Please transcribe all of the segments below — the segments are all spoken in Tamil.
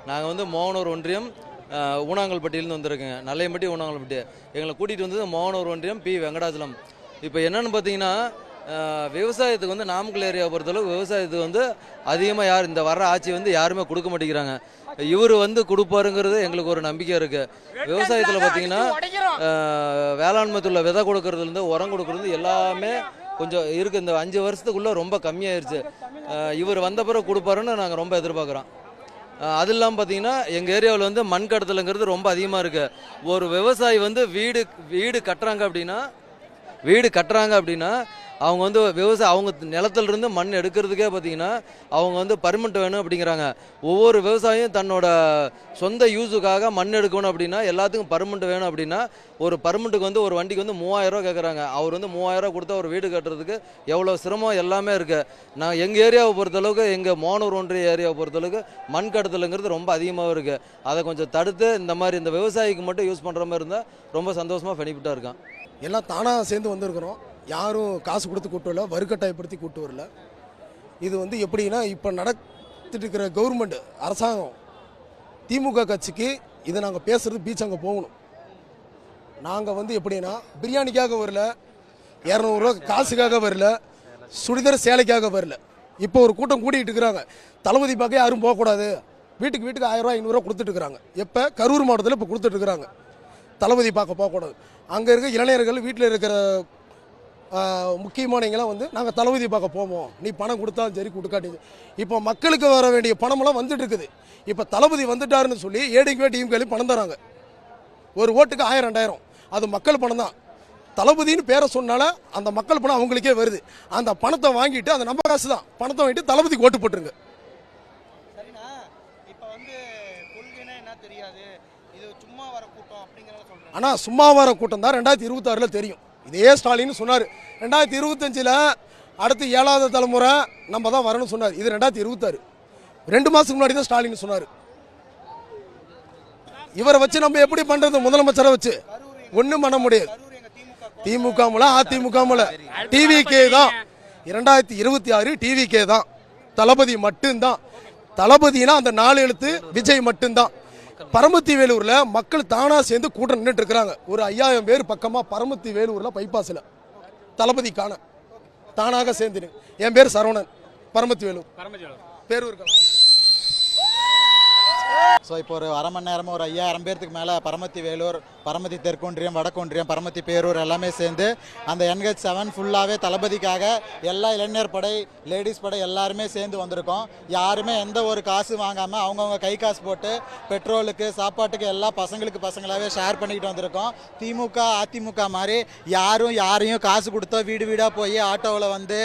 நாங்கள் வந்து மோகனூர் ஒன்றியம் ஊனாங்கல்பட்டியிலேருந்து வந்திருக்கேங்க. நல்லையம்பட்டி ஊனாங்கல்பட்டி. எங்களை கூட்டிகிட்டு வந்தது மோகனூர் ஒன்றியம் பி வெங்கடாச்சலம். இப்போ என்னென்னு பார்த்தீங்கன்னா, விவசாயத்துக்கு வந்து நாமக்கல் ஏரியா பொறுத்தளவு விவசாயத்துக்கு வந்து அதிகமாக இந்த வர்ற ஆட்சி வந்து யாருமே கொடுக்க மாட்டேங்கிறாங்க. இவர் வந்து கொடுப்பாருங்கிறது எங்களுக்கு ஒரு நம்பிக்கை இருக்குது. விவசாயத்தில் பார்த்தீங்கன்னா வேளாண்மை துள்ள விதை கொடுக்கறதுலேருந்து உரம் கொடுக்கறது எல்லாமே கொஞ்சம் இருக்குது. இந்த 5 வருஷத்துக்குள்ளே ரொம்ப கம்மியாயிருச்சு. இவர் வந்த பிறகு கொடுப்பாருன்னு நாங்கள் ரொம்ப எதிர்பார்க்குறோம். அது இல்லாமல் பார்த்தீங்கன்னா எங்கள் ஏரியாவில் வந்து மண் கடத்தலுங்கிறது ரொம்ப அதிகமாக இருக்குது. ஒரு விவசாயி வந்து வீடு கட்டுறாங்க அப்படின்னா அவங்க வந்து அவங்க நிலத்திலிருந்து மண் எடுக்கிறதுக்கே பார்த்தீங்கன்னா அவங்க வந்து பர்மிட் வேணும் அப்படிங்கிறாங்க. ஒவ்வொரு விவசாயியும் தன்னோட சொந்த யூஸுக்காக மண் எடுக்கணும் அப்படின்னா எல்லாத்துக்கும் பர்மிட் வேணும் அப்படின்னா ஒரு பர்மிட்டுக்கு வந்து ஒரு வண்டிக்கு வந்து 3000 ரூபா கேட்குறாங்க. அவர் வந்து 3000 ரூபா கொடுத்தா ஒரு வீடு கட்டுறதுக்கு எவ்வளோ சிரமம் எல்லாமே இருக்குது. நான் எங்கள் ஏரியாவை பொறுத்தளவுக்கு எங்கள் மோகனூர் ஒன்றிய ஏரியாவை பொறுத்தளவுக்கு மண் கடத்தலுங்கிறது ரொம்ப அதிகமாக இருக்குது. அதை கொஞ்சம் தடுத்து இந்த விவசாயிக்கு மட்டும் யூஸ் பண்ணுற மாதிரி இருந்தால் ரொம்ப சந்தோஷமாக பெனிஃபிட்டாக இருக்கான். எல்லாம் தானாக சேர்ந்து வந்திருக்கிறோம். யாரும் காசு கொடுத்து கூட்டு வரல, வறுக்கட்டாயப்படுத்தி கூட்டு வரல. இது வந்து எப்படின்னா, இப்போ நடத்திட்டு இருக்கிற கவர்மெண்ட் அரசாங்கம் திமுக கட்சிக்கு இதை நாங்கள் பேசுகிறது பீச் அங்கே போகணும். நாங்கள் வந்து எப்படின்னா பிரியாணிக்காக வரல, 200 ரூபா காசுக்காக வரல, சுடிதார் சேலைக்காக வரல. இப்போ ஒரு கூட்டம் கூட்டிகிட்டு இருக்கிறாங்க. தளபதி பார்க்க யாரும் போகக்கூடாது, வீட்டுக்கு 1000 ரூபா 500 ரூபா கொடுத்துட்டு இருக்கிறாங்க. எப்போ கரூர் மாவட்டத்தில் இப்போ கொடுத்துட்டு இருக்கிறாங்க. தளபதி பார்க்க போகக்கூடாது. அங்கே இருக்க இளைஞர்கள் வீட்டில் இருக்கிற முக்கியமானவங்களாம் வந்து நாங்கள் தளபதி பார்க்க போவோம், நீ பணம் கொடுத்தாலும் சரி கொடுக்காட்டி. இப்போ மக்களுக்கு வர வேண்டிய பணமெல்லாம் வந்துட்டு இருக்குது. இப்போ தளபதி வந்துட்டாருன்னு சொல்லி ஏடிக்கு டீம்களி பணம் தராங்க. ஒரு ஓட்டுக்கு 1000 2000 அது மக்கள் பணம் தான். தளபதினு பேரை சொன்னால அந்த மக்கள் பணம் அவங்களுக்கே வருது. அந்த பணத்தை வாங்கிட்டு அந்த நம்ம காசு தான் பணத்தை வாங்கிட்டு தளபதிக்கு ஓட்டு போட்டுருங்க. ஆனால் சும்மா வர கூட்டம் தான் 2026 தெரியும். இதே ஸ்டாலின் சொன்னார் 2025 அடுத்து 7வது தலைமுறை நம்ம தான் வரணும்னு சொன்னார். இது 2026 2 மாதத்துக்கு முன்னாடி தான் ஸ்டாலின் சொன்னார். இவரை வச்சு நம்ம எப்படி பண்ணுறது? முதலமைச்சரை வச்சு ஒன்றும் பண்ண முடியாது. திமுக மூலம் அதிமுக மூலம் டிவிகே தான். 2026 டிவிகே தான். தளபதி மட்டும்தான். தளபதினா அந்த 4 எழுத்து விஜய் மட்டும்தான். பரமத்தி வேலூர்ல மக்கள் தானா சேர்ந்து கூட்டம் நின்றுட்டு இருக்கிறாங்க. ஒரு 5000 பேர் பக்கமா பரமத்தி வேலூர்ல பைபாஸ்ல தளபதி காண தானாக சேர்ந்து. என் பேர் சரவணன், பரமத்தி வேலூர் பேரூர். ஸோ இப்போ ஒரு அரை மணி நேரமாக ஒரு 5000 பேர்த்துக்கு மேலே பரமத்தி வேலூர், பரமத்தி தெற்கொன்றியம், வடக்கொன்றியம், பரமத்தி பேரூர் எல்லாமே சேர்ந்து அந்த NH7 ஃபுல்லாகவே தளபதிக்காக எல்லா இளைஞர் படை, லேடிஸ் படை எல்லாருமே சேர்ந்து வந்திருக்கோம். யாருமே எந்த ஒரு காசு வாங்காமல் அவங்கவுங்க கை காசு போட்டு பெட்ரோலுக்கு சாப்பாட்டுக்கு எல்லா பசங்களாகவே ஷேர் பண்ணிக்கிட்டு வந்திருக்கோம். திமுக அதிமுக மாதிரி யாரையும் காசு கொடுத்தோ வீடு வீடாக போய் ஆட்டோவில் வந்து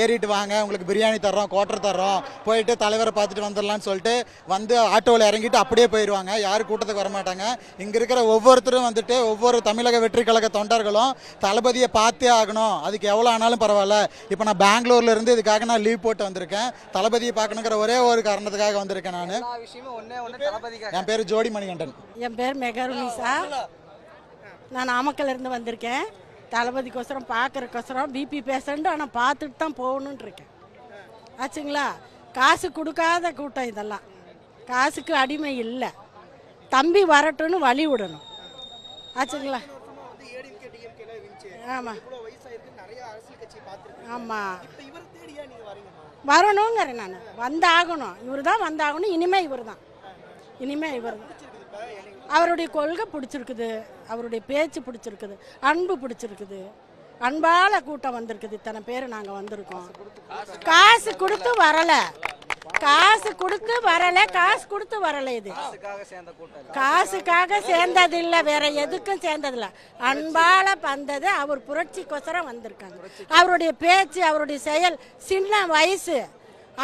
ஏறிட்டு வாங்க உங்களுக்கு பிரியாணி தர்றோம், கோட்டர் தர்றோம், போயிட்டு தலைவரை பார்த்துட்டு வந்துடலான்னு சொல்லிட்டு வந்து ஆட்டோவில் இறங்கிட்டு அப்படியே போயிடுவாங்க. யாரும் கூட்டத்துக்கு வரமாட்டாங்க. இங்கே இருக்கிற ஒவ்வொருத்தரும் வந்துட்டு ஒவ்வொரு தமிழக வெற்றி கழக தொண்டர்களும் தளபதியை பார்த்தே ஆகணும், அதுக்கு எவ்வளோ ஆனாலும் பரவாயில்ல. இப்போ நான் பெங்களூர்ல இருந்து இதுக்காக நான் லீவ் போட்டு வந்திருக்கேன். தளபதியை பார்க்கணுங்கிற ஒரே ஒரு காரணத்துக்காக வந்திருக்கேன். நான் என் பேர் ஜோடி மணிகண்டன். என் பேர் மெகருனிசா. நான் நாமக்கல்ல இருந்து வந்திருக்கேன். தளபதிக்கோசரம் பார்க்கறக்கோசரம் பிபி பேஷண்ட், ஆனால் பார்த்துட்டு தான் போகணுன்னு இருக்கேன். ஆச்சுங்களா? காசு கொடுக்காத கூட்டம் இதெல்லாம். காசுக்கு அடிமை இல்லை. தம்பி வரட்டும்னு வழி விடணும். ஆச்சுங்களா? ஆமாம் ஆமாம் வரணுங்கிறேன். நான் வந்தாகணும். இவர் தான் வந்தாகணும். இனிமேல் இவர் தான். அவருடைய கொள்கை பிடிச்சிருக்குது, அவருடைய பேச்சு பிடிச்சிருக்குது, அன்பு பிடிச்சிருக்குது. அன்பால கூட்டம் வந்திருக்குது. இத்தனை பேர் நாங்கள் வந்திருக்கோம். காசு கொடுத்து வரலை. காசு கொடுத்து வரல. இது காசுக்காக சேர்ந்தது இல்லை, வேற எதுக்கும் சேர்ந்தது இல்லை. அன்பால வந்தது. அவர் புரட்சிக்கோசரம் வந்திருக்காங்க. அவருடைய பேச்சு, அவருடைய செயல், சின்ன வயசு,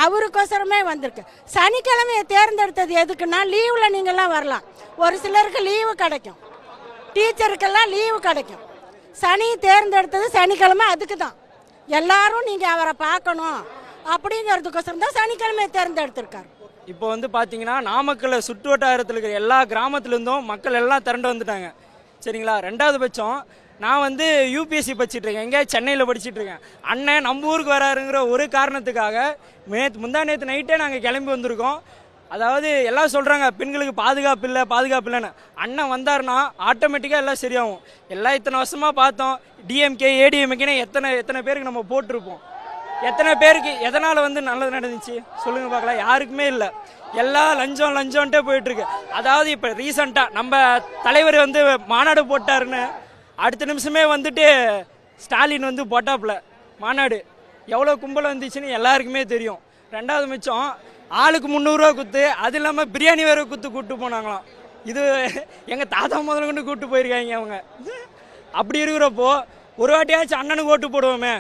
அவருக்கோசரமே வந்திருக்கு. சனிக்கிழமையை தேர்ந்தெடுத்தது எதுக்குன்னா, லீவில் நீங்கள்லாம் வரலாம். ஒரு சிலருக்கு லீவு கிடைக்கும், டீச்சருக்கெல்லாம் லீவு கிடைக்கும். சனி தேர்ந்தெடுத்தது சனிக்கிழமை. அதுக்கு தான் எல்லாரும் நீங்கள் அவரை பார்க்கணும் அப்படிங்கிறதுக்கோசரம் தான் சனிக்கிழமை தேர்ந்தெடுத்திருக்காரு. இப்போ வந்து பார்த்தீங்கன்னா நாமக்கல்ல சுற்று வட்டாரத்தில் இருக்கிற எல்லா கிராமத்துலேருந்தும் மக்கள் எல்லாம் திரண்டு வந்துட்டாங்க. சரிங்களா? 2வது பட்சம் நான் வந்து யூபிஎஸ்சி படிச்சுட்ருக்கேன். எங்கே சென்னையில் படிச்சுட்ருக்கேன். அண்ணன் நம்ம ஊருக்கு வராருங்கிற ஒரு காரணத்துக்காக முந்தா நேற்று நைட்டே நாங்கள் கிளம்பி வந்திருக்கோம். அதாவது எல்லாம் சொல்கிறாங்க பெண்களுக்கு பாதுகாப்பு இல்லைன்னு. அண்ணன் வந்தாருன்னா ஆட்டோமேட்டிக்காக எல்லாம் சரியாகும். எல்லாம் இத்தனை வருஷமாக பார்த்தோம், டிஎம்கே ஏடிஎம்கேன்னு எத்தனை பேருக்கு நம்ம போட்டிருப்போம். எத்தனை பேருக்கு எதனால் வந்து நல்லது நடந்துச்சு சொல்லுங்கள் பார்க்கலாம்? யாருக்குமே இல்லை. எல்லாம் லஞ்சம்ன்ட்டே போயிட்டுருக்கு. அதாவது இப்போ ரீசண்டாக நம்ம தலைவர் வந்து மாநாடு போட்டாருன்னு அடுத்த நிமிஷமே வந்துட்டு ஸ்டாலின் வந்து போட்டாப்புல மாநாடு. எவ்வளோ கும்பல் வந்துச்சுன்னு எல்லாருக்குமே தெரியும். ரெண்டாவது மிச்சம் ஆளுக்கு 300 ரூபா குத்து, அது இல்லாமல் பிரியாணி வேறு கூப்பிட்டு போனாங்களாம். இது எங்கள் தாத்தா முதல்ல கொண்டு கூப்பிட்டு போயிருக்காங்க அவங்க. அப்படி இருக்கிறப்போ ஒரு வாட்டியாச்சும் அண்ணனுக்கு ஓட்டு போடுவோமே.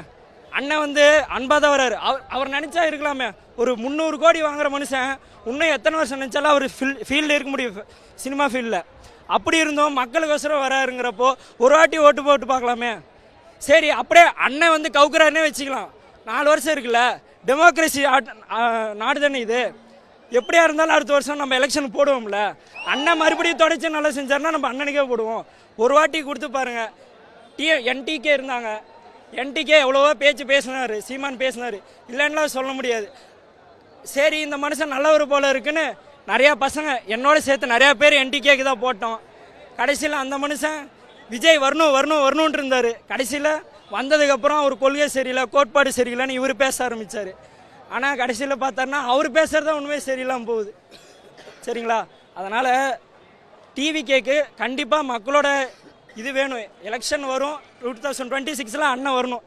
அண்ணன் வந்து அன்பாக தான் வர்றாரு. அவர் நினச்சா இருக்கலாமே. ஒரு 300 கோடி வாங்குற மனுஷன் இன்னும் எத்தனை வருஷம் நினச்சாலும் அவர் ஃபீல்டில் இருக்க முடியும், சினிமா ஃபீல்டில். அப்படி இருந்தோம் மக்களுக்கோசரம் வராருங்கிறப்போ ஒரு வாட்டி ஓட்டு போட்டு பார்க்கலாமே. சரி, அப்படியே அண்ணன் வந்து கவுக்குறாருன்னே வச்சுக்கலாம். 4 வருஷம் இருக்குல்ல, டெமோக்ரஸி நாடு தானே இது. எப்படியா இருந்தாலும் அடுத்த வருஷம் நம்ம எலெக்ஷன் போடுவோம்ல. அண்ணன் மறுபடியும் தொடர்ச்சி நல்லா செஞ்சாருன்னா நம்ம அண்ணனுக்கே போடுவோம். ஒரு வாட்டி கொடுத்து பாருங்கள். என்டிகே இருந்தாங்க, என்டிகே எவ்வளவோ பேச்சு பேசினார், சீமான் பேசினார், இல்லைன்னா சொல்ல முடியாது. சரி, இந்த மனுஷன் நல்லவர் போல இருக்குன்னு நிறையா பசங்க என்னோட சேர்த்து நிறையா பேர் என்டிகேக்கு தான் போட்டோம். கடைசியில் அந்த மனுஷன் விஜய் வரணும்னு இருந்தார். கடைசியில் வந்ததுக்கப்புறம் அவர் கொள்கை சரியில்லை, கோட்பாடு சரியில்லைன்னு இவர் பேச ஆரம்பித்தார். ஆனால் கடைசியில் பார்த்தாருன்னா அவர் பேசுகிறது தான் உண்மையே சரியில்லாமல் போகுது. சரிங்களா? அதனால் டிவிகேக்கு கண்டிப்பாக மக்களோட இது வேணும். எலெக்ஷன் வரும் 2026 அண்ணன் வரணும்.